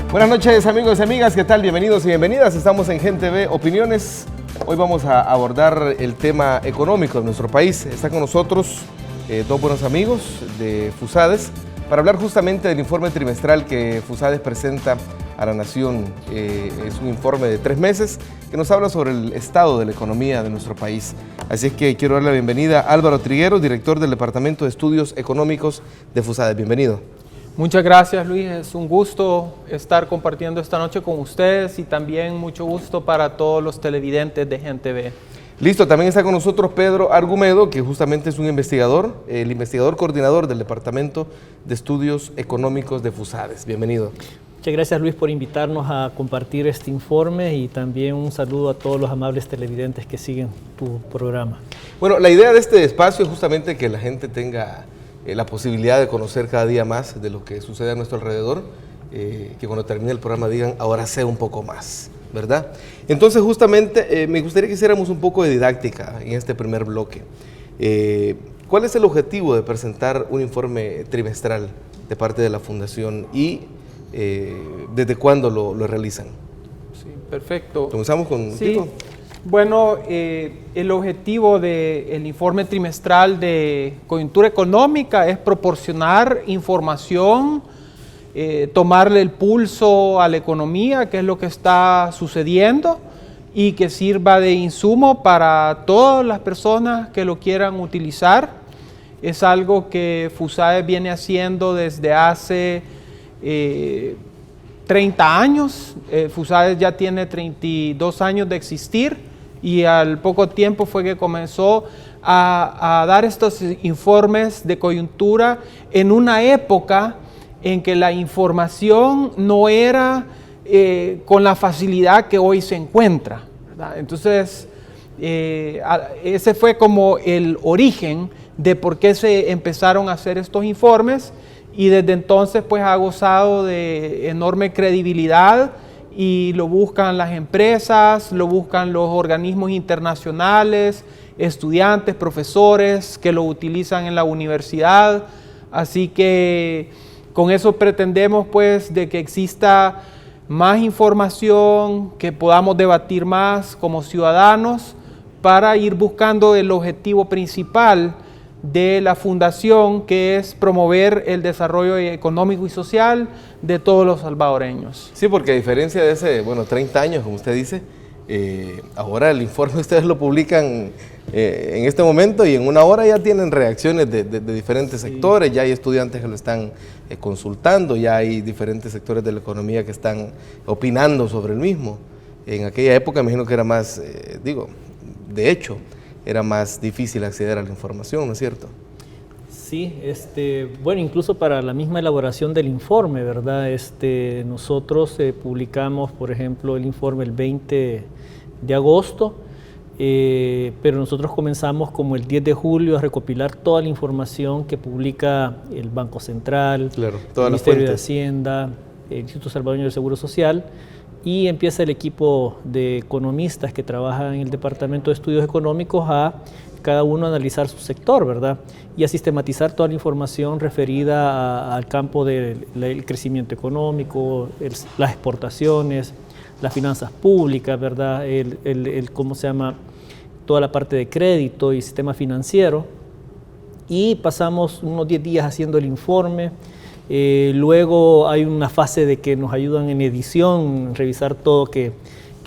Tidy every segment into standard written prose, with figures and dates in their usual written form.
Buenas noches, amigos y amigas, ¿qué tal? Bienvenidos y bienvenidas. Estamos en Gen TV Opiniones. Hoy vamos a abordar el tema económico de nuestro país. Están con nosotros dos buenos amigos de FUSADES para hablar justamente del informe trimestral que FUSADES presenta a la Nación. Es un informe de 3 meses que nos habla sobre el estado de la economía de nuestro país. Así es que quiero dar la bienvenida a Álvaro Trigueros, director del Departamento de Estudios Económicos de FUSADES. Bienvenido. Muchas gracias, Luis. Es un gusto estar compartiendo esta noche con ustedes y también mucho gusto para todos los televidentes de Gen TV. Listo, también está con nosotros Pedro Argumedo, que justamente es un investigador, el investigador coordinador del Departamento de Estudios Económicos de FUSADES. Bienvenido. Muchas gracias, Luis, por invitarnos a compartir este informe y también un saludo a todos los amables televidentes que siguen tu programa. Bueno, la idea de este espacio es justamente que la gente tenga la posibilidad de conocer cada día más de lo que sucede a nuestro alrededor, que cuando termine el programa digan, ahora sé un poco más, ¿verdad? Entonces, justamente, me gustaría que hiciéramos un poco de didáctica en este primer bloque. ¿Cuál es el objetivo de presentar un informe trimestral de parte de la Fundación y desde cuándo lo realizan? Sí, perfecto. Comenzamos con Tito. Bueno, el objetivo del informe trimestral de coyuntura económica es proporcionar información, tomarle el pulso a la economía, qué es lo que está sucediendo y que sirva de insumo para todas las personas que lo quieran utilizar. Es algo que FUSADES viene haciendo desde hace 30 años. FUSADES ya tiene 32 años de existir y al poco tiempo fue que comenzó a dar estos informes de coyuntura en una época en que la información no era con la facilidad que hoy se encuentra, ¿verdad? Entonces, ese fue como el origen de por qué se empezaron a hacer estos informes y desde entonces pues ha gozado de enorme credibilidad y lo buscan las empresas, lo buscan los organismos internacionales, estudiantes, profesores que lo utilizan en la universidad. Así que con eso pretendemos pues de que exista más información, que podamos debatir más como ciudadanos para ir buscando el objetivo principal de la Fundación, que es promover el desarrollo económico y social de todos los salvadoreños. Sí, porque a diferencia de hace, 30 años, como usted dice, ahora el informe ustedes lo publican en este momento y en una hora ya tienen reacciones de diferentes sectores, ya hay estudiantes que lo están consultando, ya hay diferentes sectores de la economía que están opinando sobre el mismo. En aquella época me imagino que era más, de hecho, era más difícil acceder a la información, ¿no es cierto? Sí, bueno, incluso para la misma elaboración del informe, ¿verdad? Nosotros publicamos, por ejemplo, el informe el 20 de agosto, pero nosotros comenzamos como el 10 de julio a recopilar toda la información que publica el Banco Central, claro, el Ministerio de Hacienda, el Instituto Salvadoreño del Seguro Social, y empieza el equipo de economistas que trabaja en el Departamento de Estudios Económicos a cada uno analizar su sector, ¿verdad? Y a sistematizar toda la información referida al campo del crecimiento económico, las exportaciones, las finanzas públicas, ¿verdad? ¿Cómo se llama? Toda la parte de crédito y sistema financiero. Y pasamos unos 10 días haciendo el informe. Luego hay una fase de que nos ayudan en edición, revisar todo que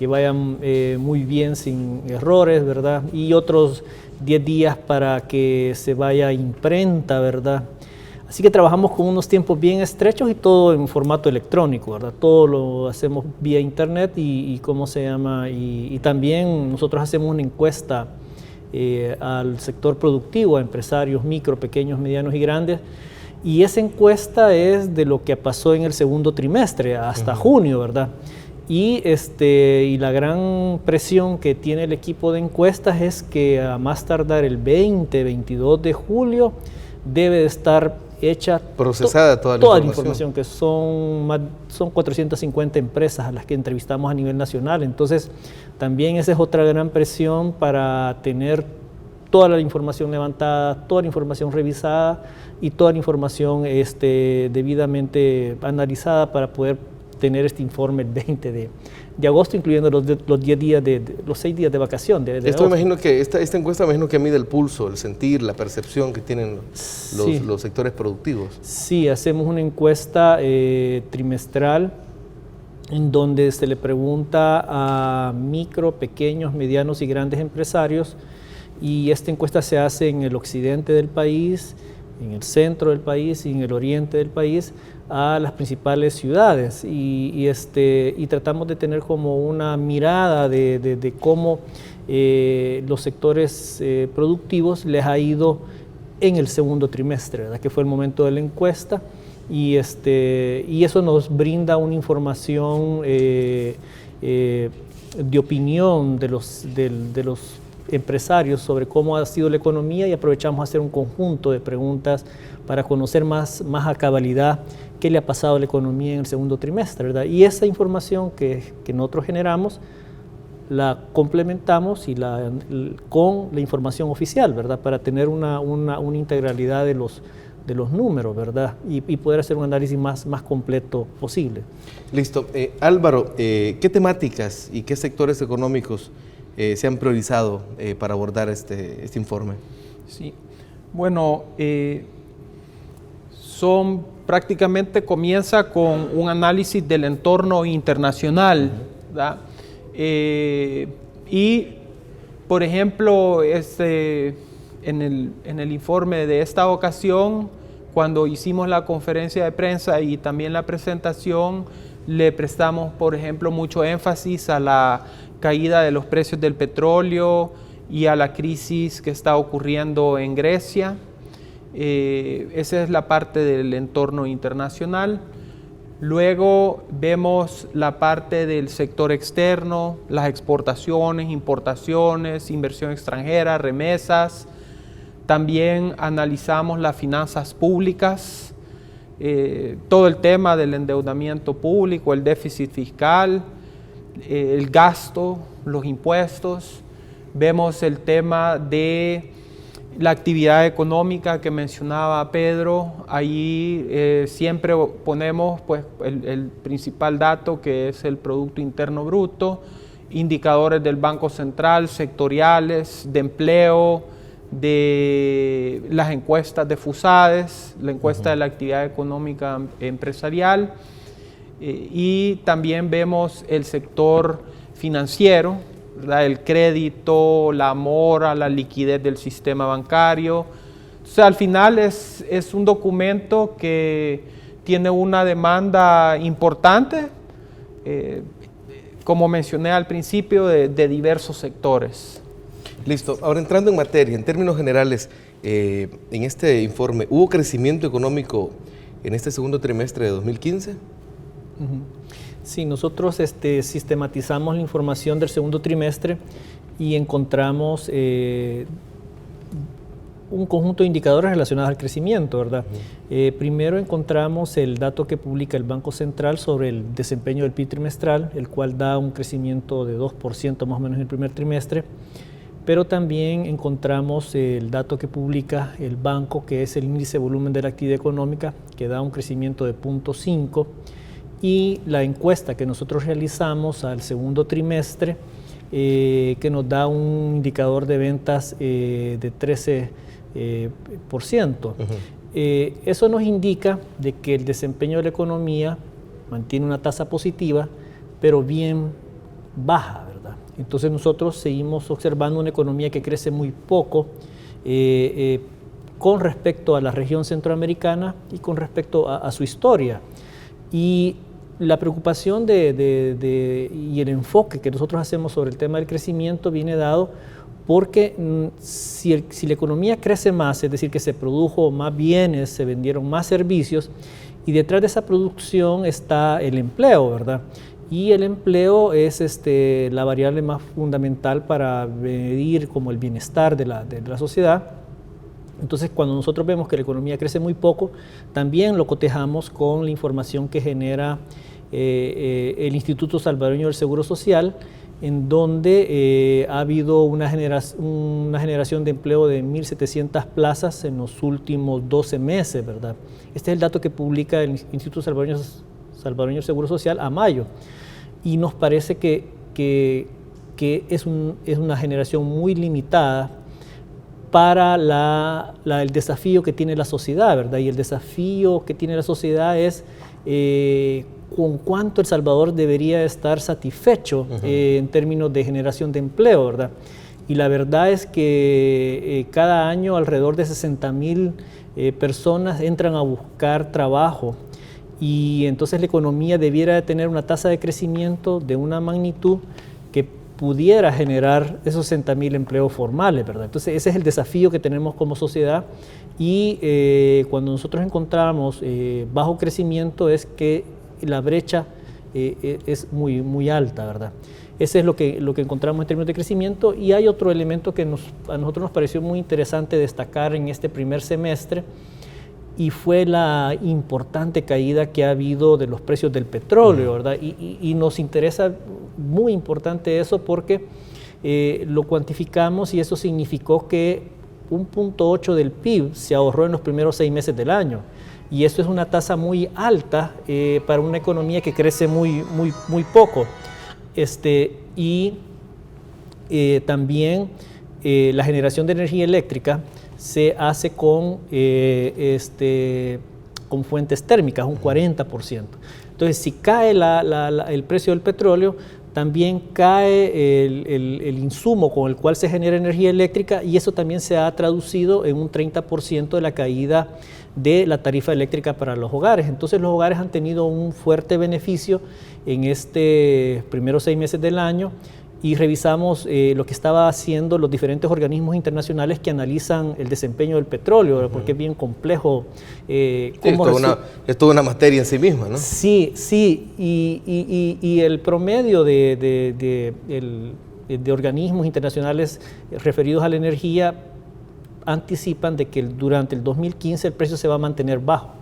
vaya muy bien sin errores, ¿verdad? Y otros 10 días para que se vaya a imprenta, ¿verdad? Así que trabajamos con unos tiempos bien estrechos y todo en formato electrónico, ¿verdad? Todo lo hacemos vía internet y ¿cómo se llama? Y también nosotros hacemos una encuesta al sector productivo, a empresarios micro, pequeños, medianos y grandes. Y esa encuesta es de lo que pasó en el segundo trimestre hasta junio, ¿verdad? Y la gran presión que tiene el equipo de encuestas es que a más tardar el 22 de julio debe de estar hecha procesada toda la información, que son 450 empresas a las que entrevistamos a nivel nacional. Entonces, también esa es otra gran presión para tener toda la información levantada, toda la información revisada y toda la información debidamente analizada para poder tener este informe el 20 de agosto, incluyendo los 10 días los 6 días de vacación. Esto imagino que esta encuesta imagino que mide el pulso, el sentir, la percepción que tienen los sectores productivos. Sí, hacemos una encuesta trimestral en donde se le pregunta a micro, pequeños, medianos y grandes empresarios, y esta encuesta se hace en el occidente del país, en el centro del país y en el oriente del país, a las principales ciudades, y tratamos de tener como una mirada de cómo los sectores productivos les ha ido en el segundo trimestre, ¿verdad? Que fue el momento de la encuesta, y eso nos brinda una información de opinión de los empresarios sobre cómo ha sido la economía, y aprovechamos a hacer un conjunto de preguntas para conocer más a cabalidad qué le ha pasado a la economía en el segundo trimestre, ¿verdad? Y esa información que nosotros generamos la complementamos con la información oficial, ¿verdad? Para tener una integralidad de los números, ¿verdad? Y poder hacer un análisis más completo posible. Listo. Álvaro, ¿qué temáticas y qué sectores económicos se han priorizado para abordar este informe? Sí, bueno, prácticamente comienza con un análisis del entorno internacional, ¿verdad? Y, por ejemplo, en el informe de esta ocasión, cuando hicimos la conferencia de prensa y también la presentación, le prestamos, por ejemplo, mucho énfasis a la caída de los precios del petróleo y a la crisis que está ocurriendo en Grecia. Esa es la parte del entorno internacional. Luego vemos la parte del sector externo, las exportaciones, importaciones, inversión extranjera, remesas. También analizamos las finanzas públicas, todo el tema del endeudamiento público, el déficit fiscal, el gasto, los impuestos. Vemos el tema de la actividad económica que mencionaba Pedro. Ahí siempre ponemos pues, el principal dato, que es el Producto Interno Bruto, indicadores del Banco Central, sectoriales, de empleo, de las encuestas de FUSADES, la encuesta de la actividad económica empresarial, y también vemos el sector financiero, ¿verdad? El crédito, la mora, la liquidez del sistema bancario. O sea, al final es un documento que tiene una demanda importante, como mencioné al principio, de diversos sectores. Listo. Ahora, entrando en materia, en términos generales, en este informe, ¿hubo crecimiento económico en este segundo trimestre de 2015? Sí, nosotros sistematizamos la información del segundo trimestre y encontramos un conjunto de indicadores relacionados al crecimiento, ¿verdad? Primero encontramos el dato que publica el Banco Central sobre el desempeño del PIB trimestral, el cual da un crecimiento de 2% más o menos en el primer trimestre, pero también encontramos el dato que publica el banco, que es el índice de volumen de la actividad económica, que da un crecimiento de 0.5%, y la encuesta que nosotros realizamos al segundo trimestre, que nos da un indicador de ventas de 13%. Eso nos indica de que el desempeño de la economía mantiene una tasa positiva, pero bien baja, ¿verdad? Entonces nosotros seguimos observando una economía que crece muy poco con respecto a la región centroamericana y con respecto a su historia. Y la preocupación y el enfoque que nosotros hacemos sobre el tema del crecimiento viene dado porque si la economía crece más, es decir, que se produjo más bienes, se vendieron más servicios, y detrás de esa producción está el empleo, ¿verdad? Y el empleo es la variable más fundamental para medir como el bienestar de la sociedad. Entonces, cuando nosotros vemos que la economía crece muy poco, también lo cotejamos con la información que genera el Instituto Salvadoreño del Seguro Social, en donde ha habido una generación de empleo de 1.700 plazas en los últimos 12 meses, ¿verdad? Este es el dato que publica el Instituto Salvadoreño Salvadoreño del Seguro Social a mayo. Y nos parece que es una generación muy limitada para el desafío que tiene la sociedad, ¿verdad? Y el desafío que tiene la sociedad es con cuánto El Salvador debería estar satisfecho en términos de generación de empleo, ¿verdad? Y la verdad es que cada año alrededor de 60,000 personas entran a buscar trabajo, y entonces la economía debiera de tener una tasa de crecimiento de una magnitud que pudiera generar esos 60,000 empleos formales, ¿verdad? Entonces ese es el desafío que tenemos como sociedad, y cuando nosotros encontramos bajo crecimiento es que la brecha es muy, muy alta, ¿verdad? Ese es lo que encontramos en términos de crecimiento. Y hay otro elemento que a nosotros nos pareció muy interesante destacar en este primer semestre, y fue la importante caída que ha habido de los precios del petróleo, ¿verdad? Y nos interesa muy importante eso porque lo cuantificamos, y eso significó que 1.8 del PIB se ahorró en los primeros 6 meses del año. Y eso es una tasa muy alta para una economía que crece muy, muy, muy poco. También la generación de energía eléctrica se hace con fuentes térmicas, un 40%. Entonces, si cae el precio del petróleo, también cae el insumo con el cual se genera energía eléctrica, y eso también se ha traducido en un 30% de la caída de la tarifa eléctrica para los hogares. Entonces los hogares han tenido un fuerte beneficio en este primeros 6 meses del año, y revisamos lo que estaba haciendo los diferentes organismos internacionales que analizan el desempeño del petróleo, porque es bien complejo. Es toda una materia en sí misma, ¿no? Sí, y el promedio de organismos internacionales referidos a la energía anticipan de que durante el 2015 el precio se va a mantener bajo,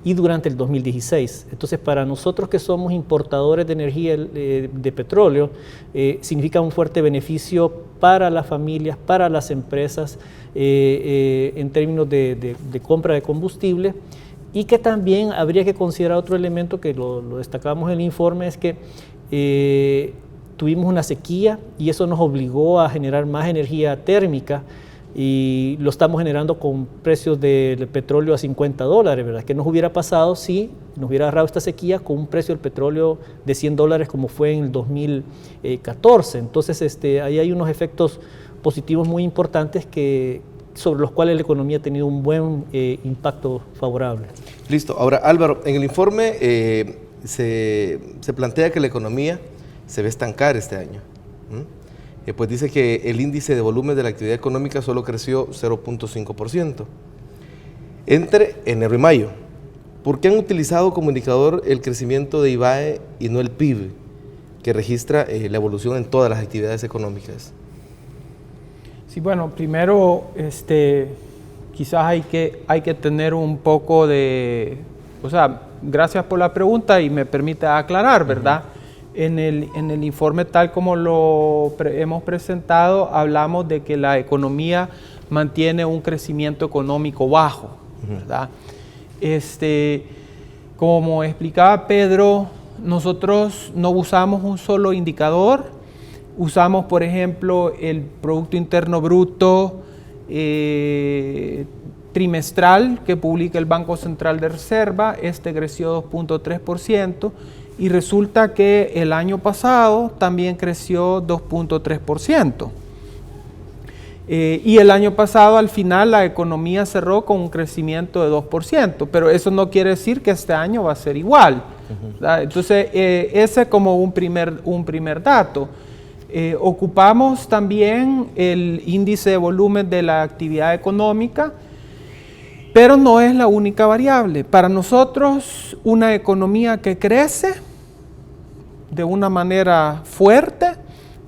y durante el 2016. Entonces, para nosotros que somos importadores de energía de petróleo, significa un fuerte beneficio para las familias, para las empresas, en términos de compra de combustible. Y que también habría que considerar otro elemento que lo destacamos en el informe, es que tuvimos una sequía, y eso nos obligó a generar más energía térmica, y lo estamos generando con precios del petróleo a $50, ¿verdad? ¿Qué nos hubiera pasado si nos hubiera agarrado esta sequía con un precio del petróleo de $100 como fue en el 2014? Entonces, ahí hay unos efectos positivos muy importantes sobre los cuales la economía ha tenido un buen impacto favorable. Listo. Ahora, Álvaro, en el informe se plantea que la economía se va a estancar este año. Pues dice que el índice de volumen de la actividad económica solo creció 0.5% entre enero y mayo. ¿Por qué han utilizado como indicador el crecimiento de IVAE y no el PIB, que registra la evolución en todas las actividades económicas? Sí, bueno, primero, quizás hay que tener un poco de, gracias por la pregunta y me permite aclarar, ¿verdad? En el informe, tal como lo hemos presentado, hablamos de que la economía mantiene un crecimiento económico bajo, ¿verdad? Como explicaba Pedro, nosotros no usamos un solo indicador. Usamos, por ejemplo, el Producto Interno Bruto trimestral que publica el Banco Central de Reserva. Creció 2.3%. Y resulta que el año pasado también creció 2.3%. Y el año pasado, al final, la economía cerró con un crecimiento de 2%, pero eso no quiere decir que este año va a ser igual. Entonces, ese es como un primer dato. Ocupamos también el índice de volumen de la actividad económica, pero no es la única variable. Para nosotros, una economía que crece de una manera fuerte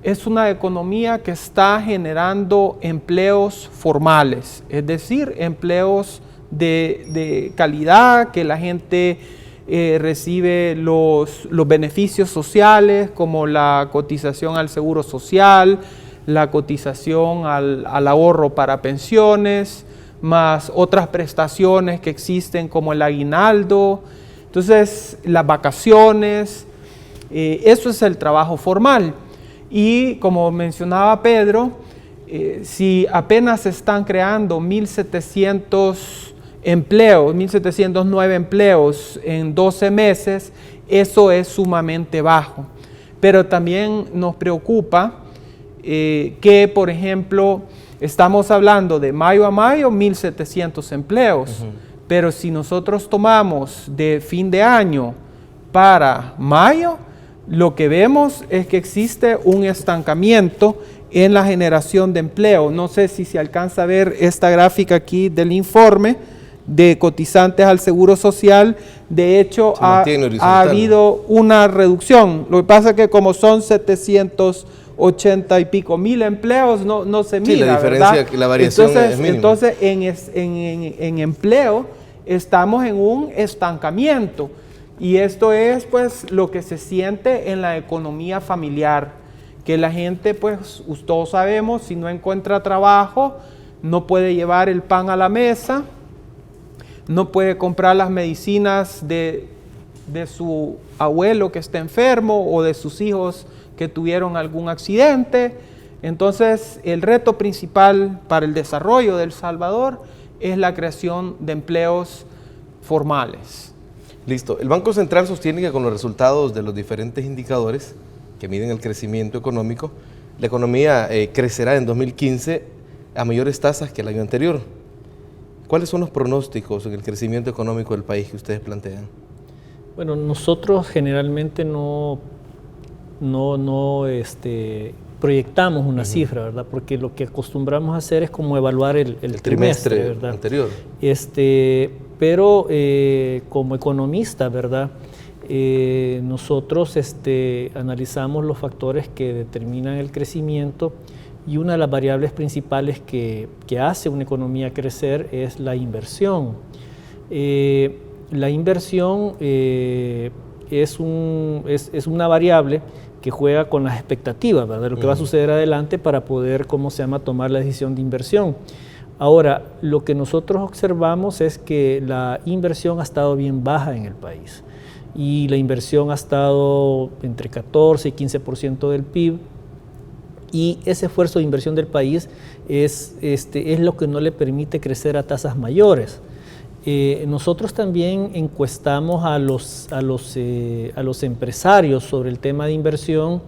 es una economía que está generando empleos formales, es decir, empleos de calidad, que la gente recibe los beneficios sociales, como la cotización al seguro social, la cotización al ahorro para pensiones, más otras prestaciones que existen como el aguinaldo, Entonces, las vacaciones, eso es el trabajo formal. Y como mencionaba Pedro, si apenas se están creando 1.700 empleos, 1.709 empleos en 12 meses, eso es sumamente bajo. Pero también nos preocupa que, por ejemplo, estamos hablando de mayo a mayo, 1.700 empleos. Pero si nosotros tomamos de fin de año para mayo, lo que vemos es que existe un estancamiento en la generación de empleo. No sé si se alcanza a ver esta gráfica aquí del informe de cotizantes al Seguro Social. De hecho, ha habido una reducción. Lo que pasa es que como son 780 y pico mil empleos, no se mira, la diferencia, ¿verdad? La variación es mínima. Entonces, en empleo estamos en un estancamiento. Y esto es pues lo que se siente en la economía familiar, que la gente pues todos sabemos, si no encuentra trabajo, no puede llevar el pan a la mesa, no puede comprar las medicinas de su abuelo que está enfermo o de sus hijos que tuvieron algún accidente. Entonces el reto principal para el desarrollo de El Salvador es la creación de empleos formales. Listo. El Banco Central sostiene que con los resultados de los diferentes indicadores que miden el crecimiento económico, la economía crecerá en 2015 a mayores tasas que el año anterior. ¿Cuáles son los pronósticos en el crecimiento económico del país que ustedes plantean? Bueno, nosotros generalmente no proyectamos una cifra, ¿verdad? Porque lo que acostumbramos a hacer es como evaluar el trimestre, ¿verdad? Anterior. Pero como economista, ¿verdad? Nosotros analizamos los factores que determinan el crecimiento, y una de las variables principales que hace una economía crecer es la inversión. La inversión es una variable que juega con las expectativas, ¿verdad? Lo que va a suceder adelante para poder, tomar la decisión de inversión. Ahora, lo que nosotros observamos es que la inversión ha estado bien baja en el país, y la inversión ha estado entre 14 y 15% del PIB, y ese esfuerzo de inversión del país es lo que no le permite crecer a tasas mayores. Nosotros también encuestamos a los empresarios sobre el tema de inversión,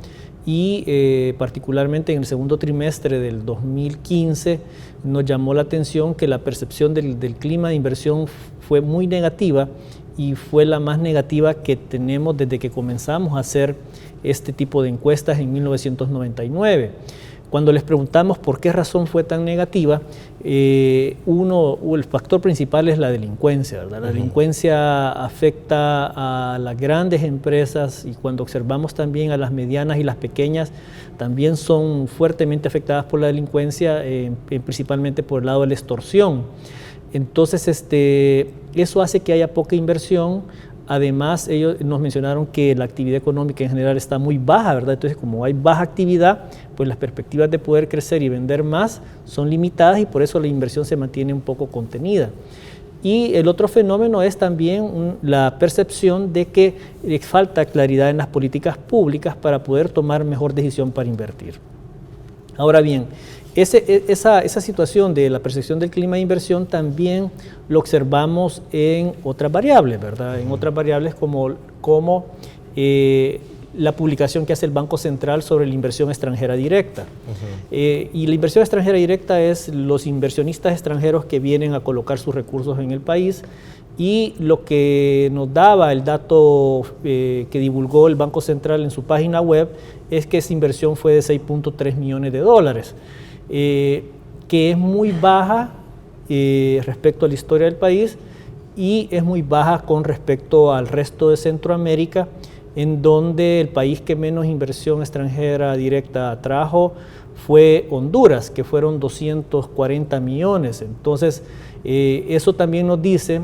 y particularmente en el segundo trimestre del 2015 nos llamó la atención que la percepción del clima de inversión fue muy negativa, y fue la más negativa que tenemos desde que comenzamos a hacer este tipo de encuestas en 1999. Cuando les preguntamos por qué razón fue tan negativa, el factor principal es la delincuencia, ¿verdad? La delincuencia afecta a las grandes empresas, y cuando observamos también a las medianas y las pequeñas, también son fuertemente afectadas por la delincuencia, principalmente por el lado de la extorsión. Entonces, eso hace que haya poca inversión. Además, ellos nos mencionaron que la actividad económica en general está muy baja, ¿verdad? Entonces, como hay baja actividad, pues las perspectivas de poder crecer y vender más son limitadas, y por eso la inversión se mantiene un poco contenida. Y el otro fenómeno es también la percepción de que falta claridad en las políticas públicas para poder tomar mejor decisión para invertir. Ahora bien, esa situación de la percepción del clima de inversión también lo observamos en otras variables, ¿verdad? En otras variables como la publicación que hace el Banco Central sobre la inversión extranjera directa. Y la inversión extranjera directa es los inversionistas extranjeros que vienen a colocar sus recursos en el país, y lo que nos daba el dato que divulgó el Banco Central en su página web es que esa inversión fue de 6.3 millones de dólares. Que es muy baja respecto a la historia del país, y es muy baja con respecto al resto de Centroamérica, en donde el país que menos inversión extranjera directa trajo fue Honduras, que fueron 240 millones. Entonces, eso también nos dice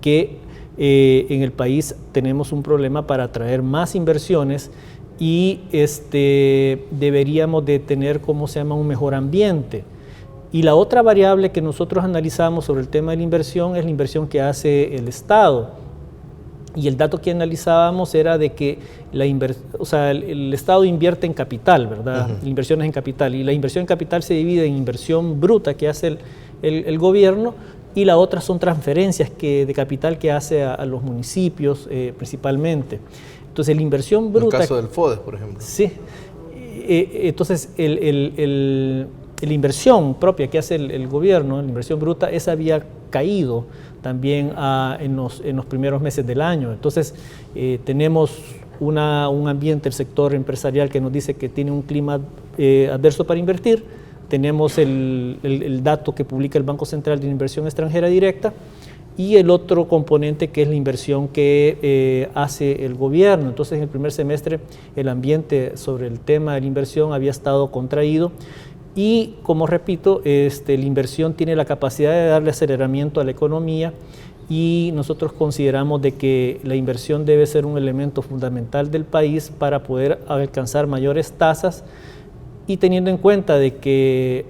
que en el país tenemos un problema para atraer más inversiones, y deberíamos de tener, un mejor ambiente. Y la otra variable que nosotros analizamos sobre el tema de la inversión es la inversión que hace el Estado. Y el dato que analizábamos era de que el Estado invierte en capital, ¿verdad? Inversiones en capital. Y la inversión en capital se divide en inversión bruta que hace el gobierno, y la otra son transferencias de capital que hace a los municipios principalmente. Entonces, la inversión bruta... En el caso del FODES, por ejemplo. Sí. Entonces, la inversión propia que hace el gobierno, la inversión bruta, esa había caído también en los primeros meses del año. Entonces, tenemos un ambiente, el sector empresarial, que nos dice que tiene un clima adverso para invertir. Tenemos el dato que publica el Banco Central de Inversión Extranjera Directa, y el otro componente, que es la inversión que hace el gobierno. Entonces, en el primer semestre el ambiente sobre el tema de la inversión había estado contraído, y como repito, la inversión tiene la capacidad de darle aceleramiento a la economía, y nosotros consideramos de que la inversión debe ser un elemento fundamental del país para poder alcanzar mayores tasas, y teniendo en cuenta de que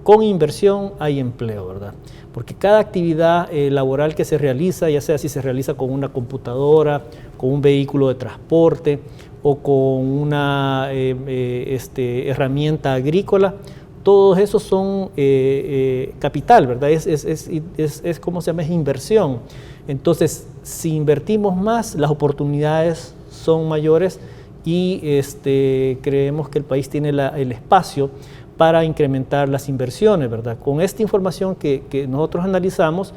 con inversión hay empleo, ¿verdad? Porque cada actividad laboral que se realiza, ya sea si se realiza con una computadora, con un vehículo de transporte o con una herramienta agrícola, todos esos son capital, ¿verdad? Es ¿cómo se llama? Es inversión. Entonces, si invertimos más, las oportunidades son mayores, y creemos que el país tiene el espacio para incrementar las inversiones, ¿verdad? Con esta información que nosotros analizamos,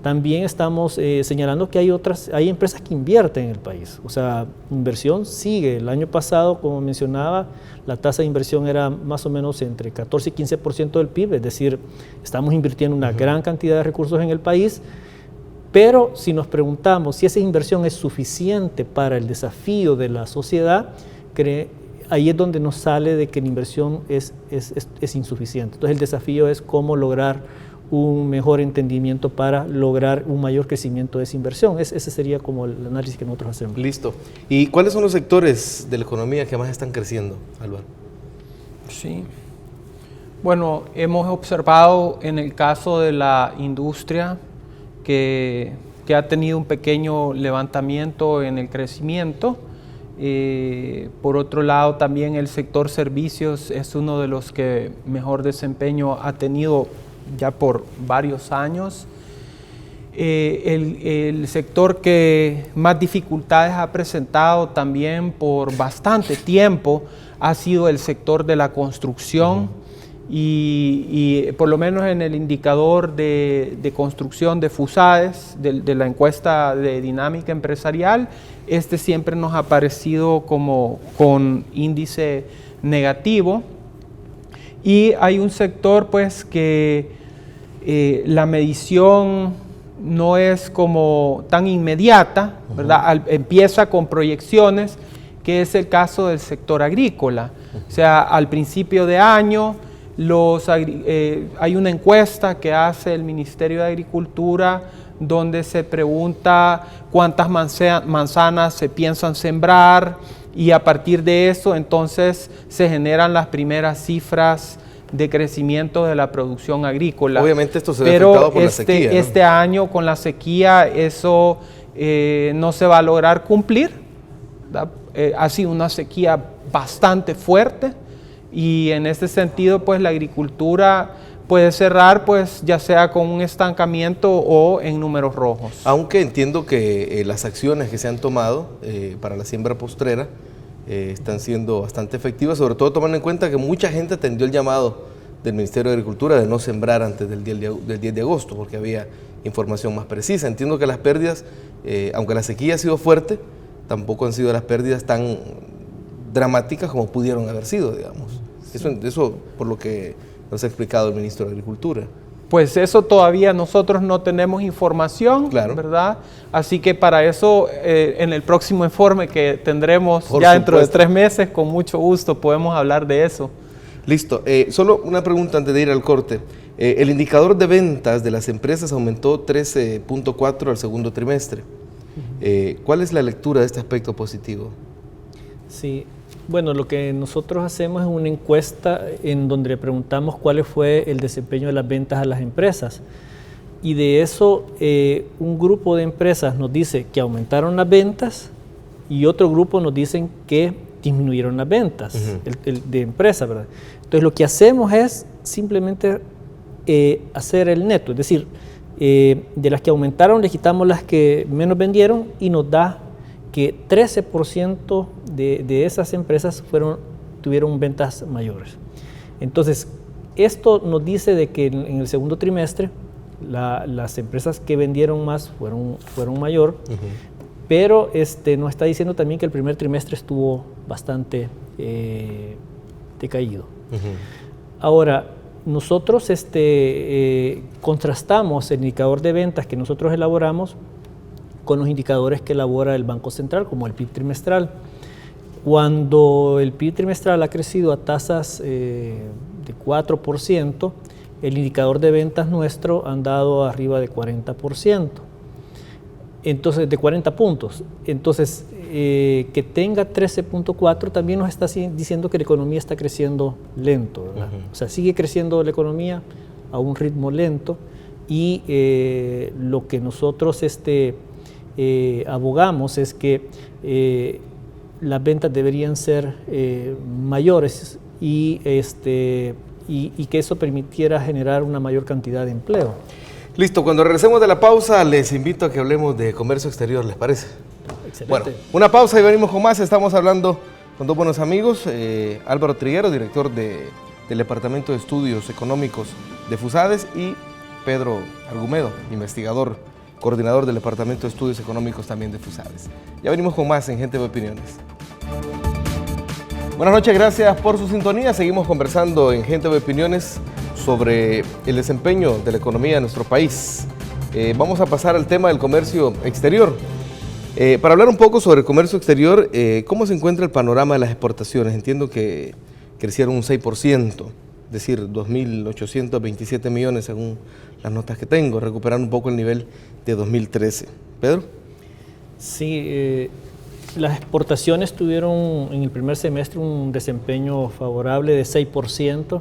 también estamos señalando que hay empresas que invierten en el país. O sea, inversión sigue. El año pasado, como mencionaba, la tasa de inversión era más o menos entre 14 y 15% del PIB, es decir, estamos invirtiendo una gran cantidad de recursos en el país. Pero si nos preguntamos si esa inversión es suficiente para el desafío de la sociedad, ahí es donde nos sale de que la inversión es insuficiente. Entonces, el desafío es cómo lograr un mejor entendimiento para lograr un mayor crecimiento de esa inversión. Ese sería como el análisis que nosotros hacemos. Listo. ¿Y cuáles son los sectores de la economía que más están creciendo, Álvaro? Sí. Bueno, hemos observado en el caso de la industria que ha tenido un pequeño levantamiento en el crecimiento. Por otro lado, también el sector servicios es uno de los que mejor desempeño ha tenido ya por varios años. El sector que más dificultades ha presentado también por bastante tiempo ha sido el sector de la construcción. Y por lo menos en el indicador de construcción de FUSAES, de la encuesta de dinámica empresarial, siempre nos ha aparecido como con índice negativo. Y hay un sector pues que la medición no es como tan inmediata, ¿verdad? Empieza con proyecciones, que es el caso del sector agrícola. O sea, al principio de año, hay una encuesta que hace el Ministerio de Agricultura donde se pregunta cuántas manzanas se piensan sembrar, y a partir de eso entonces se generan las primeras cifras de crecimiento de la producción agrícola. Obviamente esto se ve afectado por la sequía, ¿no? Este año con la sequía eso no se va a lograr cumplir, ¿verdad? Ha sido una sequía bastante fuerte. Y en este sentido, pues la agricultura puede cerrar, pues ya sea con un estancamiento o en números rojos. Aunque entiendo que las acciones que se han tomado para la siembra postrera están siendo bastante efectivas, sobre todo tomando en cuenta que mucha gente atendió el llamado del Ministerio de Agricultura de no sembrar antes del 10 de agosto, porque había información más precisa. Entiendo que las pérdidas, aunque la sequía ha sido fuerte, tampoco han sido las pérdidas tan dramáticas como pudieron haber sido, digamos. Eso por lo que nos ha explicado el ministro de Agricultura. Pues eso todavía nosotros no tenemos información, claro, ¿verdad? Así que para eso, en el próximo informe que tendremos dentro de 3 meses, con mucho gusto podemos hablar de eso. Listo. Solo una pregunta antes de ir al corte. El indicador de ventas de las empresas aumentó 13.4 al segundo trimestre. ¿Cuál es la lectura de este aspecto positivo? Sí. Bueno, lo que nosotros hacemos es una encuesta en donde le preguntamos cuál fue el desempeño de las ventas a las empresas. y de eso un grupo de empresas nos dice que aumentaron las ventas y otro grupo nos dicen que disminuyeron las ventas, el de empresas, ¿verdad? Entonces lo que hacemos es simplemente hacer el neto, es decir, de las que aumentaron le quitamos las que menos vendieron y nos da que 13% de esas empresas tuvieron ventas mayores. Entonces, esto nos dice de que en el segundo trimestre las empresas que vendieron más fueron mayor, pero nos está diciendo también que el primer trimestre estuvo bastante decaído. Ahora, nosotros contrastamos el indicador de ventas que nosotros elaboramos con los indicadores que elabora el Banco Central, como el PIB trimestral. Cuando el PIB trimestral ha crecido a tasas de 4%, el indicador de ventas nuestro ha andado arriba de 40%, entonces de 40 puntos. Entonces, que tenga 13.4 también nos está diciendo que la economía está creciendo lento, ¿verdad? O sea, sigue creciendo la economía a un ritmo lento y lo que nosotros abogamos es que las ventas deberían ser mayores y que eso permitiera generar una mayor cantidad de empleo. Listo, cuando regresemos de la pausa les invito a que hablemos de comercio exterior, ¿les parece? Excelente. Bueno, una pausa y venimos con más. Estamos hablando con dos buenos amigos, Álvaro Triguero, director del Departamento de Estudios Económicos de FUSADES, y Pedro Argumedo, investigador, coordinador del Departamento de Estudios Económicos también de FUSADES. Ya venimos con más en Gente de Opiniones. Buenas noches, gracias por su sintonía. Seguimos conversando en Gente de Opiniones sobre el desempeño de la economía de nuestro país. Vamos a pasar al tema del comercio exterior. Para hablar un poco sobre el comercio exterior, ¿cómo se encuentra el panorama de las exportaciones? Entiendo que crecieron un 6%, es decir, 2.827 millones según las notas que tengo, recuperando un poco el nivel de 2013. ¿Pedro? Sí, las exportaciones tuvieron en el primer semestre un desempeño favorable de 6%.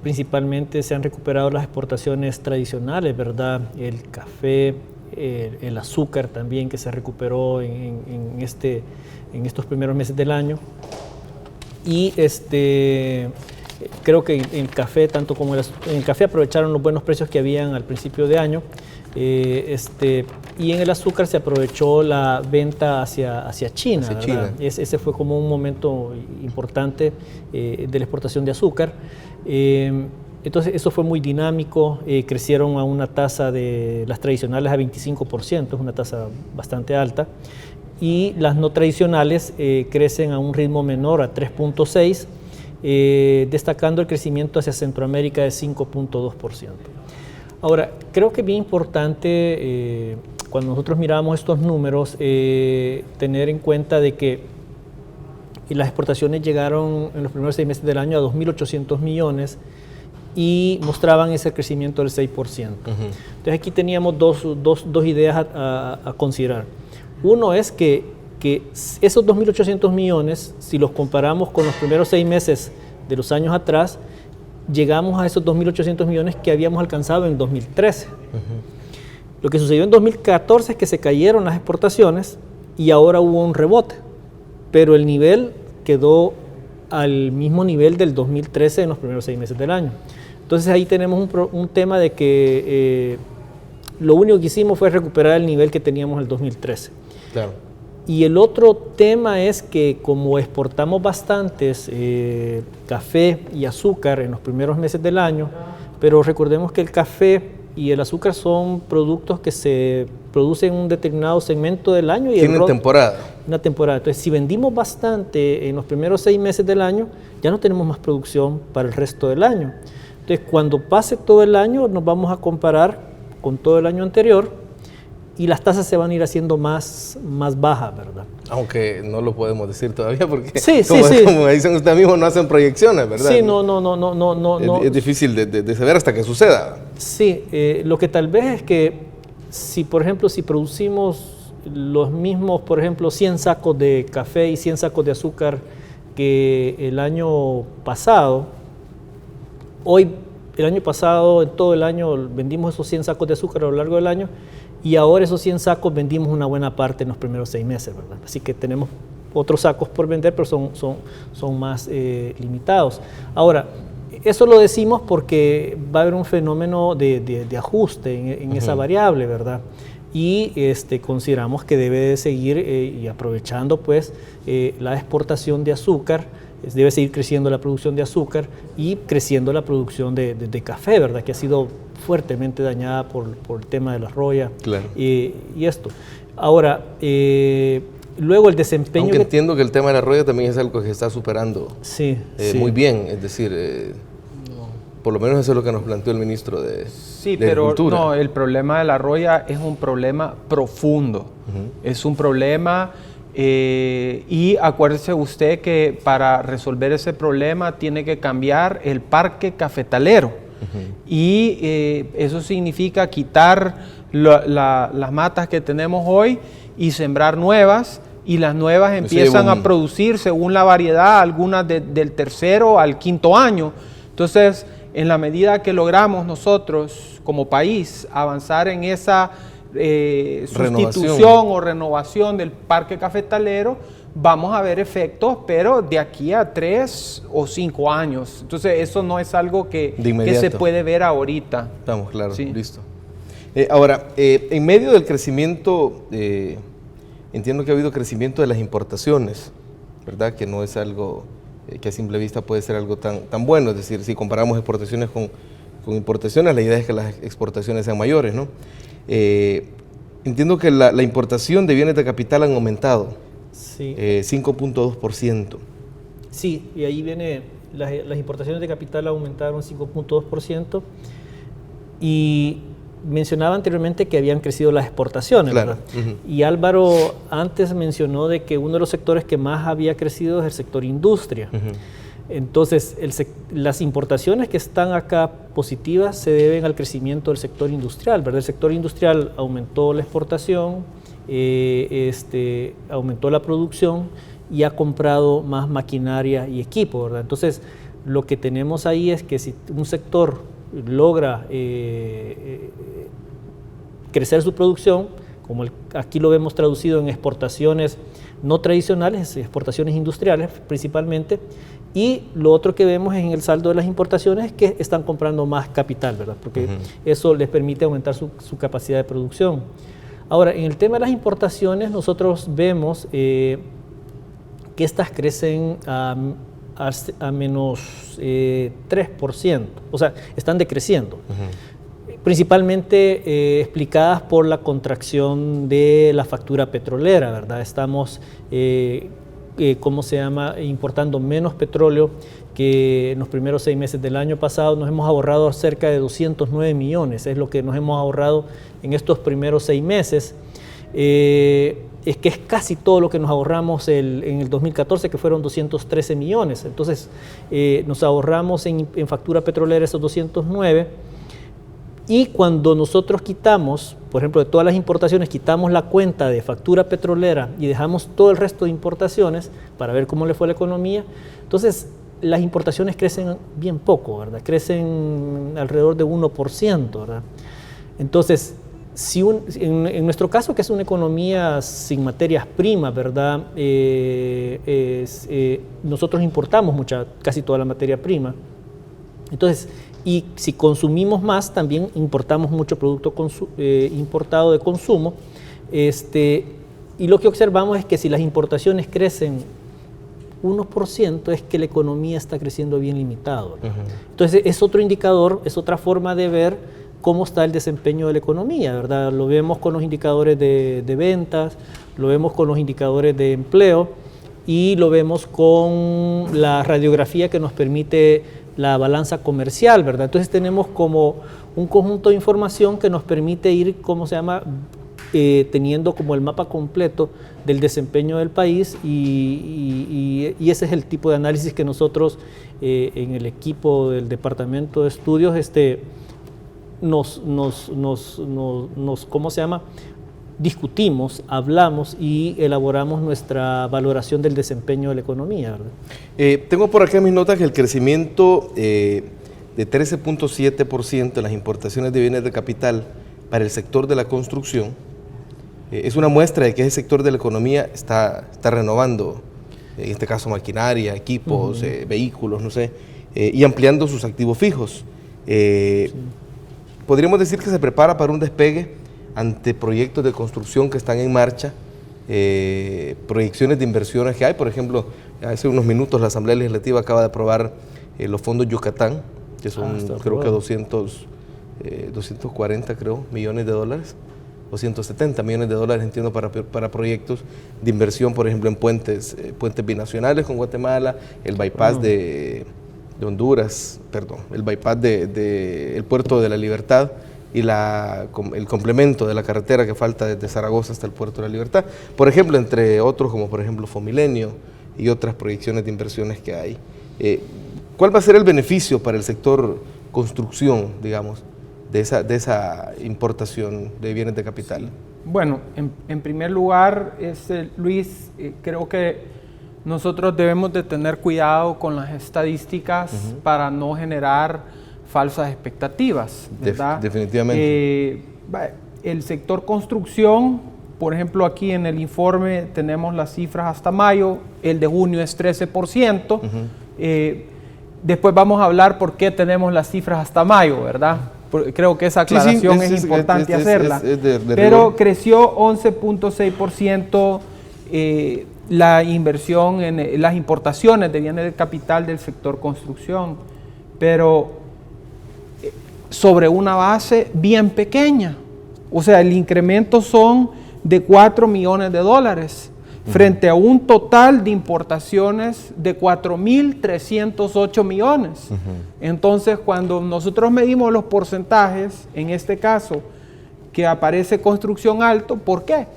Principalmente se han recuperado las exportaciones tradicionales, ¿verdad? El café, el azúcar también, que se recuperó en estos primeros meses del año. Y creo que el café, tanto como en el café, aprovecharon los buenos precios que habían al principio de año. Y en el azúcar se aprovechó la venta hacia China. Hacia China. Ese fue como un momento importante de la exportación de azúcar. Entonces eso fue muy dinámico, crecieron a una tasa de las tradicionales a 25%, es una tasa bastante alta, y las no tradicionales crecen a un ritmo menor, a 3.6%, destacando el crecimiento hacia Centroamérica de 5.2%. Ahora, creo que es bien importante, cuando nosotros miramos estos números, tener en cuenta de que las exportaciones llegaron en los primeros 6 meses del año a 2.800 millones y mostraban ese crecimiento del 6%. Entonces aquí teníamos dos ideas a considerar. Uno es que esos 2.800 millones, si los comparamos con los primeros 6 meses de los años atrás, llegamos a esos 2.800 millones que habíamos alcanzado en 2013. Lo que sucedió en 2014 es que se cayeron las exportaciones y ahora hubo un rebote, pero el nivel quedó al mismo nivel del 2013 en los primeros 6 meses del año. Entonces ahí tenemos un tema de que lo único que hicimos fue recuperar el nivel que teníamos en el 2013. Claro. Y el otro tema es que como exportamos bastantes café y azúcar en los primeros meses del año, pero recordemos que el café y el azúcar son productos que se producen en un determinado segmento del año. Tienen temporada. Una temporada. Entonces, si vendimos bastante en los primeros 6 meses del año, ya no tenemos más producción para el resto del año. Entonces, cuando pase todo el año, nos vamos a comparar con todo el año anterior y las tasas se van a ir haciendo más bajas, ¿verdad? Aunque no lo podemos decir todavía porque, sí. Como dicen ustedes mismos, no hacen proyecciones, ¿verdad? Sí, no. Es difícil de saber hasta que suceda. Sí, lo que tal vez es que si, por ejemplo, si producimos los mismos, por ejemplo, 100 sacos de café y 100 sacos de azúcar que el año pasado, hoy el año pasado, en todo el año, vendimos esos 100 sacos de azúcar a lo largo del año y ahora esos 100 sacos vendimos una buena parte en los primeros 6 meses, ¿verdad? Así que tenemos otros sacos por vender, pero son más limitados. Ahora, eso lo decimos porque va a haber un fenómeno de ajuste en esa variable, ¿verdad? Y consideramos que debe de seguir y aprovechando pues la exportación de azúcar, debe seguir creciendo la producción de azúcar y creciendo la producción de café, ¿verdad? Que ha sido fuertemente dañada por el tema de la roya. Claro. Y esto. Ahora, luego el desempeño... Aunque entiendo que el tema de la roya también es algo que está superando sí. muy bien, es decir, por lo menos eso es lo que nos planteó el ministro de Agricultura. No, el problema de la roya es un problema profundo, es un problema... y acuérdese usted que para resolver ese problema tiene que cambiar el parque cafetalero y eso significa quitar las matas que tenemos hoy y sembrar nuevas, y las nuevas empiezan a producir según la variedad, algunas del tercero al quinto año. Entonces, en la medida que logramos nosotros como país avanzar en esa sustitución o renovación del parque cafetalero, vamos a ver efectos, pero de aquí a 3 o 5 años. Entonces, eso no es algo que se puede ver ahorita. Estamos claros, sí. Listo. Ahora, en medio del crecimiento, entiendo que ha habido crecimiento de las importaciones, ¿verdad? Que no es algo que a simple vista puede ser algo tan bueno. Es decir, si comparamos exportaciones con importaciones, la idea es que las exportaciones sean mayores, ¿no? Entiendo que la importación de bienes de capital han aumentado, sí. 5.2%. Sí, y ahí viene, las importaciones de capital aumentaron 5.2%, y mencionaba anteriormente que habían crecido las exportaciones, claro. ¿verdad? Y Álvaro antes mencionó de que uno de los sectores que más había crecido es el sector industria. Entonces, las importaciones que están acá positivas se deben al crecimiento del sector industrial, ¿verdad? El sector industrial aumentó la exportación, aumentó la producción y ha comprado más maquinaria y equipo, ¿verdad? Entonces, lo que tenemos ahí es que si un sector logra crecer su producción, como aquí lo vemos traducido en exportaciones no tradicionales, exportaciones industriales principalmente, y lo otro que vemos en el saldo de las importaciones es que están comprando más capital, ¿verdad? Porque eso les permite aumentar su capacidad de producción. Ahora, en el tema de las importaciones, nosotros vemos que estas crecen a menos 3%, o sea, están decreciendo. Principalmente explicadas por la contracción de la factura petrolera, ¿verdad? Estamos, importando menos petróleo que en los primeros 6 meses del año pasado. Nos hemos ahorrado cerca de 209 millones, es lo que nos hemos ahorrado en estos primeros 6 meses. Es que es casi todo lo que nos ahorramos en el 2014, que fueron 213 millones. Entonces, nos ahorramos en factura petrolera esos 209. Y cuando nosotros quitamos, por ejemplo, de todas las importaciones, quitamos la cuenta de factura petrolera y dejamos todo el resto de importaciones para ver cómo le fue a la economía, entonces las importaciones crecen bien poco, ¿verdad? Crecen alrededor de 1%, ¿verdad? Entonces, en nuestro caso, que es una economía sin materias primas, ¿verdad? Nosotros importamos casi toda la materia prima. Entonces, y si consumimos más, también importamos mucho producto importado de consumo. Y lo que observamos es que si las importaciones crecen 1%, es que la economía está creciendo bien limitado. Entonces, es otro indicador, es otra forma de ver cómo está el desempeño de la economía, ¿verdad? Lo vemos con los indicadores de ventas, lo vemos con los indicadores de empleo y lo vemos con la radiografía que nos permite la balanza comercial, ¿verdad? Entonces tenemos como un conjunto de información que nos permite ir, teniendo como el mapa completo del desempeño del país y ese es el tipo de análisis que nosotros en el equipo del Departamento de Estudios discutimos, hablamos y elaboramos nuestra valoración del desempeño de la economía, ¿verdad? Tengo por acá en mis notas que el crecimiento de 13.7% en las importaciones de bienes de capital para el sector de la construcción, es una muestra de que ese sector de la economía está renovando, en este caso maquinaria, equipos, vehículos, no sé, y ampliando sus activos fijos. Podríamos decir que se prepara para un despegue ante proyectos de construcción que están en marcha, proyecciones de inversiones que hay. Por ejemplo, hace unos minutos la Asamblea Legislativa acaba de aprobar los fondos Yucatán, que son creo que 240 millones de dólares, o 170 millones de dólares, entiendo, para proyectos de inversión, por ejemplo, en puentes binacionales con Guatemala, el bypass de Honduras, el bypass el Puerto de la Libertad y el complemento de la carretera que falta desde Zaragoza hasta el Puerto de la Libertad, por ejemplo, entre otros como por ejemplo Fomilenio y otras proyecciones de inversiones que hay. ¿Cuál va a ser el beneficio para el sector construcción, digamos, de esa importación de bienes de capital? Bueno, en primer lugar, Luis, creo que nosotros debemos de tener cuidado con las estadísticas para no generar falsas expectativas, ¿verdad? Definitivamente. El sector construcción, por ejemplo, aquí en el informe tenemos las cifras hasta mayo, el de junio es 13%. Después vamos a hablar por qué tenemos las cifras hasta mayo, ¿verdad? Porque creo que esa aclaración es importante hacerla. Pero creció 11.6% la inversión en las importaciones de bienes de capital del sector construcción, pero sobre una base bien pequeña. O sea, el incremento son de 4 millones de dólares frente a un total de importaciones de 4.308 millones. Entonces, cuando nosotros medimos los porcentajes, en este caso, que aparece construcción alto, ¿por qué?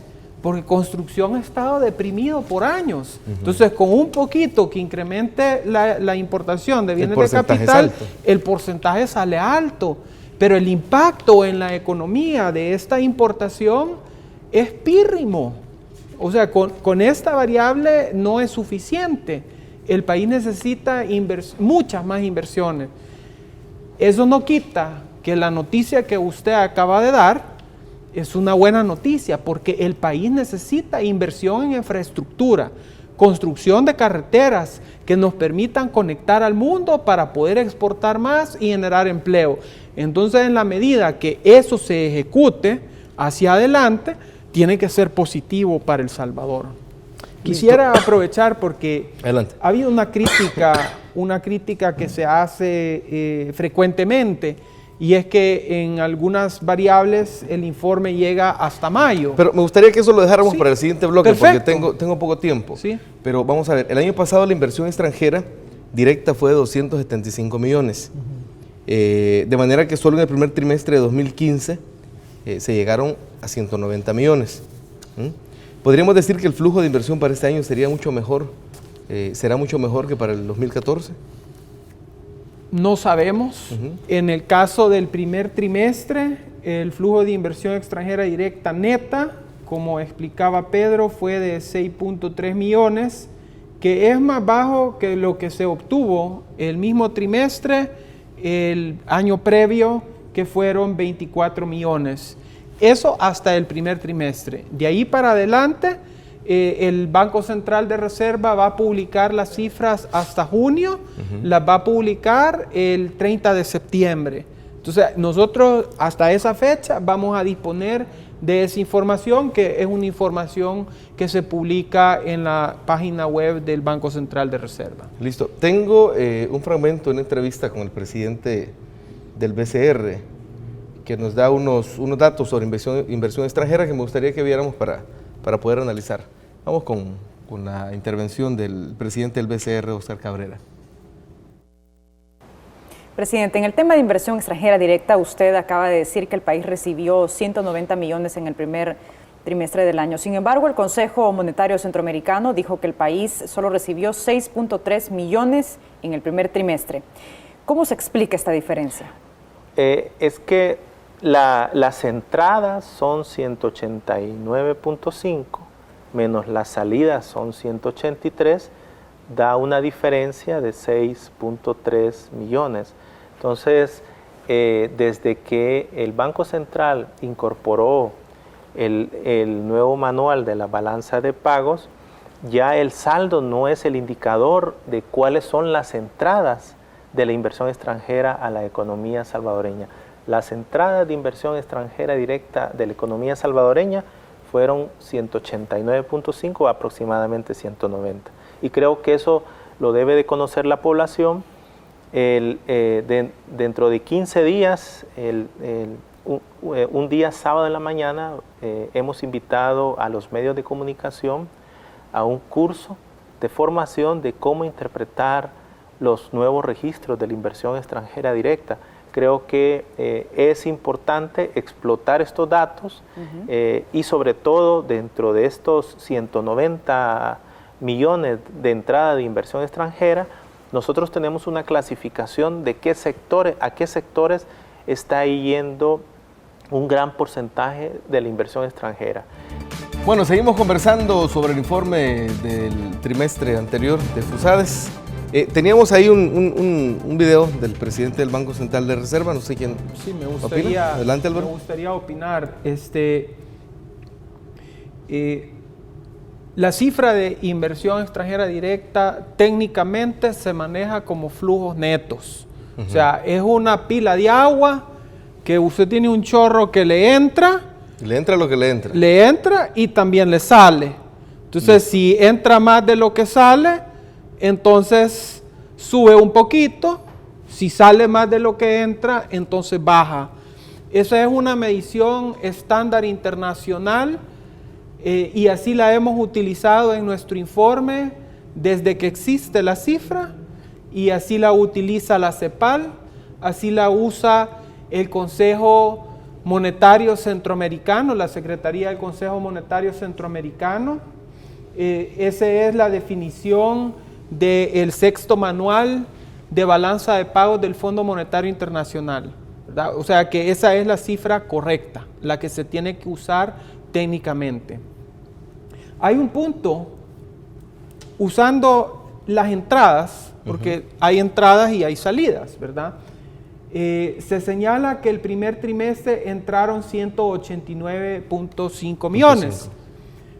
Porque construcción ha estado deprimido por años. Entonces, con un poquito que incremente la importación de bienes de capital, el porcentaje sale alto. Pero el impacto en la economía de esta importación es pírrimo. O sea, con esta variable no es suficiente. El país necesita muchas más inversiones. Eso no quita que la noticia que usted acaba de dar es una buena noticia, porque el país necesita inversión en infraestructura, construcción de carreteras que nos permitan conectar al mundo para poder exportar más y generar empleo. Entonces, en la medida que eso se ejecute hacia adelante, tiene que ser positivo para El Salvador. Quisiera aprovechar porque Adelante. ha habido una crítica que se hace frecuentemente, y es que en algunas variables el informe llega hasta mayo. Pero me gustaría que eso lo dejáramos para el siguiente bloque. Perfecto. Porque tengo poco tiempo. Sí. Pero vamos a ver, el año pasado la inversión extranjera directa fue de 275 millones. De manera que solo en el primer trimestre de 2015 se llegaron a 190 millones. ¿Podríamos decir que el flujo de inversión para este año será mucho mejor que para el 2014? No sabemos. En el caso del primer trimestre, el flujo de inversión extranjera directa neta, como explicaba Pedro, fue de 6.3 millones, que es más bajo que lo que se obtuvo el mismo trimestre el año previo, que fueron 24 millones. Eso hasta el primer trimestre. De ahí para adelante, el Banco Central de Reserva va a publicar las cifras hasta junio, las va a publicar el 30 de septiembre. Entonces, nosotros hasta esa fecha vamos a disponer de esa información, que es una información que se publica en la página web del Banco Central de Reserva. Listo. Tengo un fragmento de una entrevista con el presidente del BCR, que nos da unos datos sobre inversión extranjera que me gustaría que viéramos para poder analizar. Vamos con la intervención del presidente del BCR, Óscar Cabrera. Presidente, en el tema de inversión extranjera directa, usted acaba de decir que el país recibió 190 millones en el primer trimestre del año. Sin embargo, el Consejo Monetario Centroamericano dijo que el país solo recibió 6.3 millones en el primer trimestre. ¿Cómo se explica esta diferencia? Es que las entradas son 189.5 menos las salidas son 183, da una diferencia de 6.3 millones. Entonces, desde que el Banco Central incorporó el nuevo manual de la balanza de pagos, ya el saldo no es el indicador de cuáles son las entradas de la inversión extranjera a la economía salvadoreña. Las entradas de inversión extranjera directa de la economía salvadoreña fueron 189.5 o aproximadamente 190. Y creo que eso lo debe de conocer la población. Dentro de 15 días, un día sábado en la mañana, hemos invitado a los medios de comunicación a un curso de formación de cómo interpretar los nuevos registros de la inversión extranjera directa. Creo que es importante explotar estos datos y sobre todo dentro de estos 190 millones de entrada de inversión extranjera, nosotros tenemos una clasificación de a qué sectores está yendo un gran porcentaje de la inversión extranjera. Bueno, seguimos conversando sobre el informe del trimestre anterior de FUSADES. Teníamos ahí un video del presidente del Banco Central de Reserva, no sé quién. Sí, me gustaría, opina. Adelante, Álvaro. Me gustaría opinar. La cifra de inversión extranjera directa técnicamente se maneja como flujos netos. O sea, es una pila de agua que usted tiene un chorro que le entra. Le entra lo que le entra. Le entra y también le sale. Entonces, si entra más de lo que sale, entonces sube un poquito. Si sale más de lo que entra, entonces baja. Esa es una medición estándar internacional y así la hemos utilizado en nuestro informe desde que existe la cifra, y así la utiliza la CEPAL, así la usa el Consejo Monetario Centroamericano, la Secretaría del Consejo Monetario Centroamericano. Esa es la definición del sexto manual de balanza de pagos del Fondo Monetario Internacional, ¿verdad? O sea que esa es la cifra correcta, la que se tiene que usar técnicamente. Hay un punto, usando las entradas, porque hay entradas y hay salidas, ¿verdad? Se señala que el primer trimestre entraron 189.5 millones,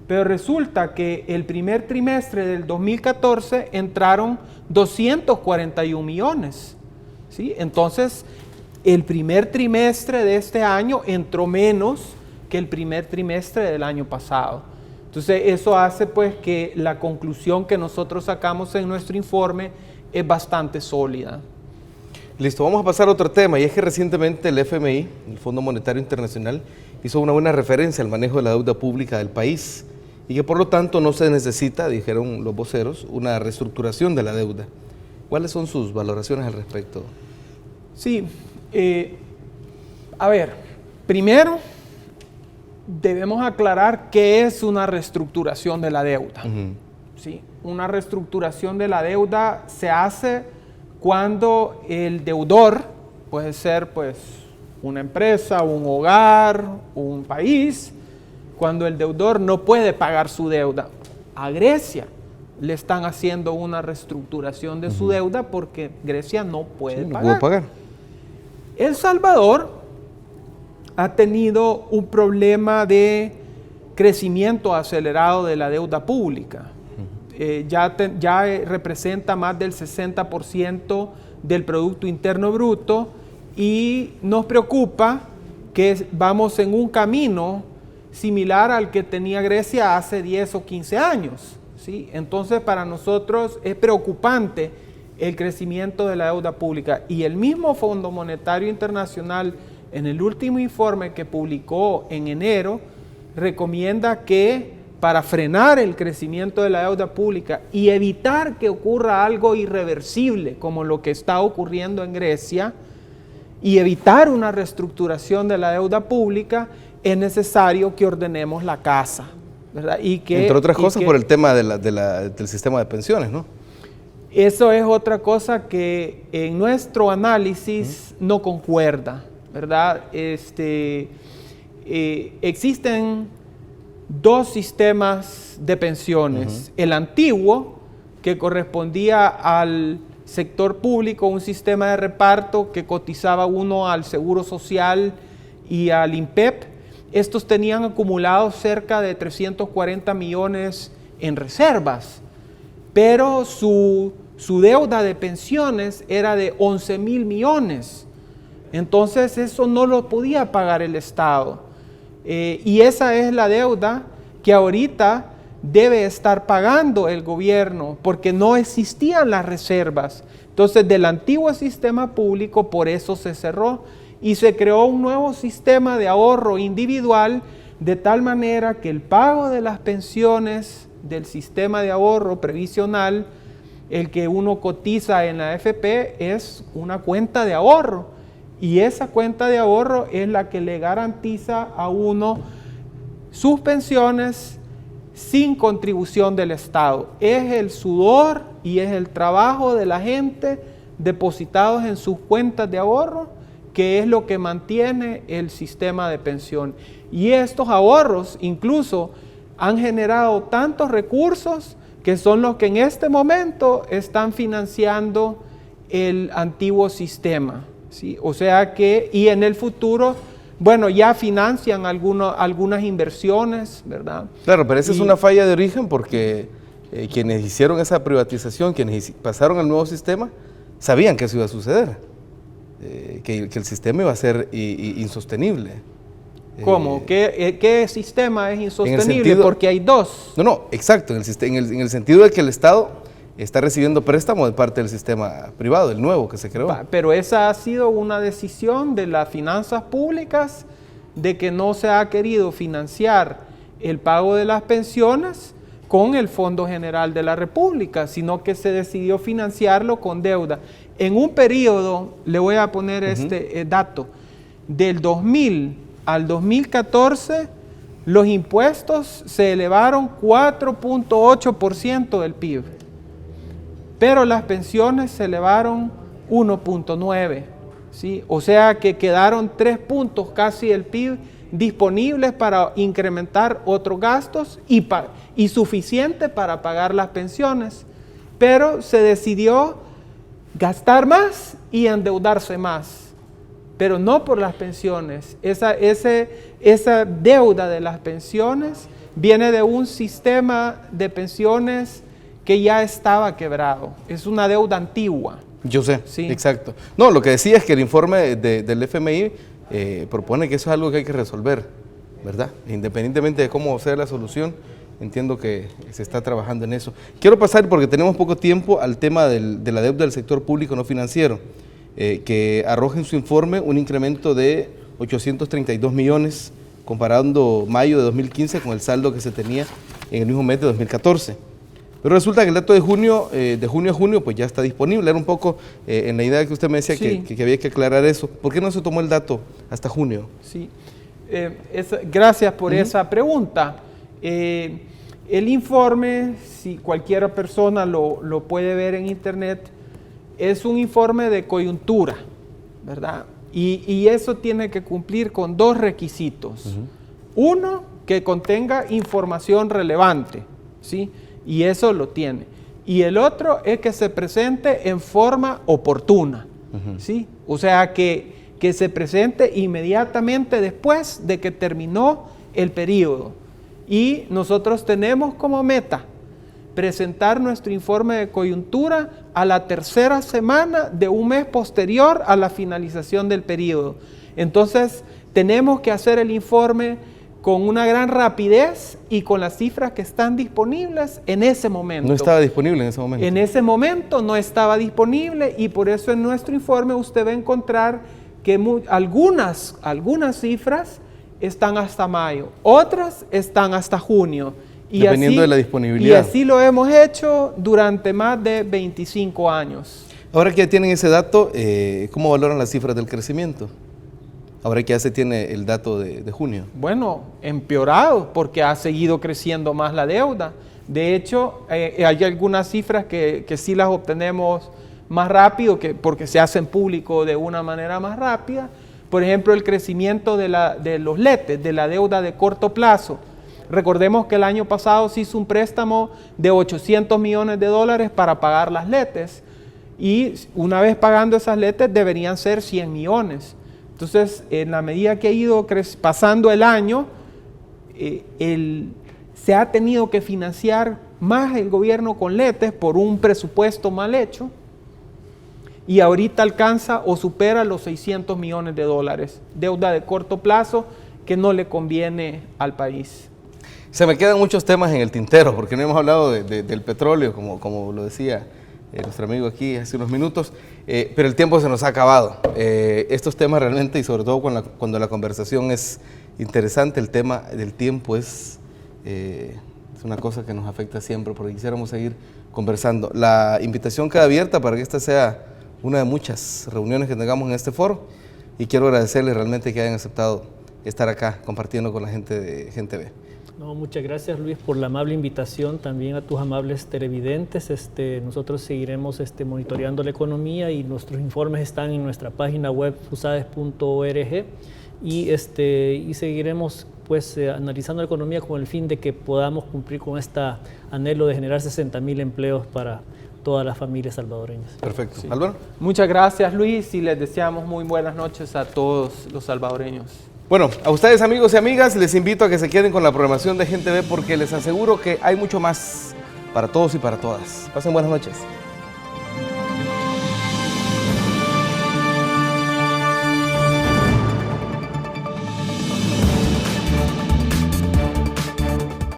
pero resulta que el primer trimestre del 2014 entraron 241 millones, ¿sí? Entonces, el primer trimestre de este año entró menos que el primer trimestre del año pasado. Entonces, eso hace pues que la conclusión que nosotros sacamos en nuestro informe es bastante sólida. Listo, vamos a pasar a otro tema, y es que recientemente el FMI, el Fondo Monetario Internacional, hizo una buena referencia al manejo de la deuda pública del país y que por lo tanto no se necesita, dijeron los voceros, una reestructuración de la deuda. ¿Cuáles son sus valoraciones al respecto? Sí, a ver, primero debemos aclarar qué es una reestructuración de la deuda. ¿Sí? Una reestructuración de la deuda se hace cuando el deudor, puede ser pues una empresa, un hogar, un país, cuando el deudor no puede pagar su deuda. A Grecia le están haciendo una reestructuración de su deuda porque Grecia no puede pagar. El Salvador ha tenido un problema de crecimiento acelerado de la deuda pública. Ya representa más del 60% del Producto Interno Bruto, y nos preocupa que vamos en un camino similar al que tenía Grecia hace 10 o 15 años, ¿sí? Entonces, para nosotros es preocupante el crecimiento de la deuda pública, y el mismo Fondo Monetario Internacional, en el último informe que publicó en enero, recomienda que para frenar el crecimiento de la deuda pública y evitar que ocurra algo irreversible como lo que está ocurriendo en Grecia, y evitar una reestructuración de la deuda pública, es necesario que ordenemos la casa, ¿verdad? Y que, entre otras cosas, por el tema del sistema de pensiones, ¿no? Eso es otra cosa que en nuestro análisis no concuerda, ¿verdad? Existen dos sistemas de pensiones. El antiguo, que correspondía al sector público un sistema de reparto que cotizaba uno al Seguro Social y al INPEP. Estos tenían acumulados cerca de 340 millones en reservas, pero su deuda de pensiones era de 11,000 millones. Entonces eso no lo podía pagar el Estado. Y esa es la deuda que ahorita debe estar pagando el gobierno, porque no existían las reservas. Entonces, del antiguo sistema público, por eso se cerró y se creó un nuevo sistema de ahorro individual, de tal manera que el pago de las pensiones del sistema de ahorro previsional, el que uno cotiza en la AFP, es una cuenta de ahorro, y esa cuenta de ahorro es la que le garantiza a uno sus pensiones sin contribución del Estado. Es el sudor y es el trabajo de la gente depositados en sus cuentas de ahorro que es lo que mantiene el sistema de pensión. Y estos ahorros incluso han generado tantos recursos que son los que en este momento están financiando el antiguo sistema, ¿sí? O sea que, y en el futuro, bueno, ya financian algunas inversiones, ¿verdad? Claro, pero esa es una falla de origen porque quienes hicieron esa privatización, quienes pasaron al nuevo sistema, sabían que eso iba a suceder, que el sistema iba a ser insostenible. ¿Cómo? ¿Qué sistema es insostenible? Porque hay dos. No, exacto, en el sentido de que el Estado está recibiendo préstamos de parte del sistema privado, el nuevo que se creó. Pero esa ha sido una decisión de las finanzas públicas, de que no se ha querido financiar el pago de las pensiones con el Fondo General de la República, sino que se decidió financiarlo con deuda. En un periodo, le voy a poner este dato, del 2000 al 2014, los impuestos se elevaron 4.8% del PIB, pero las pensiones se elevaron 1.9%, ¿sí? O sea que quedaron 3 puntos casi del PIB disponibles para incrementar otros gastos y suficiente para pagar las pensiones, pero se decidió gastar más y endeudarse más, pero no por las pensiones. Esa deuda de las pensiones viene de un sistema de pensiones que ya estaba quebrado. Es una deuda antigua. Yo sé, sí. Exacto. No, lo que decía es que el informe del FMI propone que eso es algo que hay que resolver, ¿verdad? Independientemente de cómo sea la solución, entiendo que se está trabajando en eso. Quiero pasar, porque tenemos poco tiempo, al tema de la deuda del sector público no financiero, que arroja en su informe un incremento de 832 millones, comparando mayo de 2015 con el saldo que se tenía en el mismo mes de 2014. Pero resulta que el dato de junio a junio, pues ya está disponible. Era un poco en la idea que usted me decía, sí, que había que aclarar eso. ¿Por qué no se tomó el dato hasta junio? Sí, gracias por esa pregunta. El informe, si cualquier persona lo puede ver en internet, es un informe de coyuntura, ¿verdad? Y eso tiene que cumplir con dos requisitos. Uno, que contenga información relevante, ¿sí? Y eso lo tiene. Y el otro es que se presente en forma oportuna, ¿sí? O sea, que se presente inmediatamente después de que terminó el periodo. Y nosotros tenemos como meta presentar nuestro informe de coyuntura a la tercera semana de un mes posterior a la finalización del periodo. Entonces, tenemos que hacer el informe con una gran rapidez y con las cifras que están disponibles en ese momento. No estaba disponible en ese momento. En ese momento no estaba disponible, y por eso en nuestro informe usted va a encontrar que algunas cifras están hasta mayo, otras están hasta junio. Dependiendo de la disponibilidad. Y así lo hemos hecho durante más de 25 años. Ahora que ya tienen ese dato, ¿cómo valoran las cifras del crecimiento? Ahora que ya se tiene el dato de junio. Bueno, empeorado, porque ha seguido creciendo más la deuda. De hecho, hay algunas cifras que sí las obtenemos más rápido, porque se hacen público de una manera más rápida. Por ejemplo, el crecimiento de los letes, de la deuda de corto plazo. Recordemos que el año pasado se hizo un préstamo de $800 millones para pagar las letes. y una vez pagando esas letes deberían ser 100 millones. Entonces, en la medida que ha ido pasando el año, se ha tenido que financiar más el gobierno con letes por un presupuesto mal hecho, y ahorita alcanza o supera los 600 millones de dólares, deuda de corto plazo que no le conviene al país. Se me quedan muchos temas en el tintero, porque no hemos hablado del petróleo, como lo decía nuestro amigo aquí hace unos minutos, pero el tiempo se nos ha acabado. Estos temas realmente, y sobre todo cuando la conversación es interesante, el tema del tiempo es una cosa que nos afecta siempre, porque quisiéramos seguir conversando. La invitación queda abierta para que esta sea una de muchas reuniones que tengamos en este foro, y quiero agradecerles realmente que hayan aceptado estar acá compartiendo con la gente de Gente Ve. No, muchas gracias, Luis, por la amable invitación, también a tus amables televidentes. Nosotros seguiremos monitoreando la economía, y nuestros informes están en nuestra página web fusades.org, y seguiremos pues analizando la economía con el fin de que podamos cumplir con este anhelo de generar 60.000 empleos para todas las familias salvadoreñas. Perfecto. Sí. Álvaro. Muchas gracias, Luis, y les deseamos muy buenas noches a todos los salvadoreños. Bueno, a ustedes, amigos y amigas, les invito a que se queden con la programación de Gente Ve, porque les aseguro que hay mucho más para todos y para todas. Pasen buenas noches.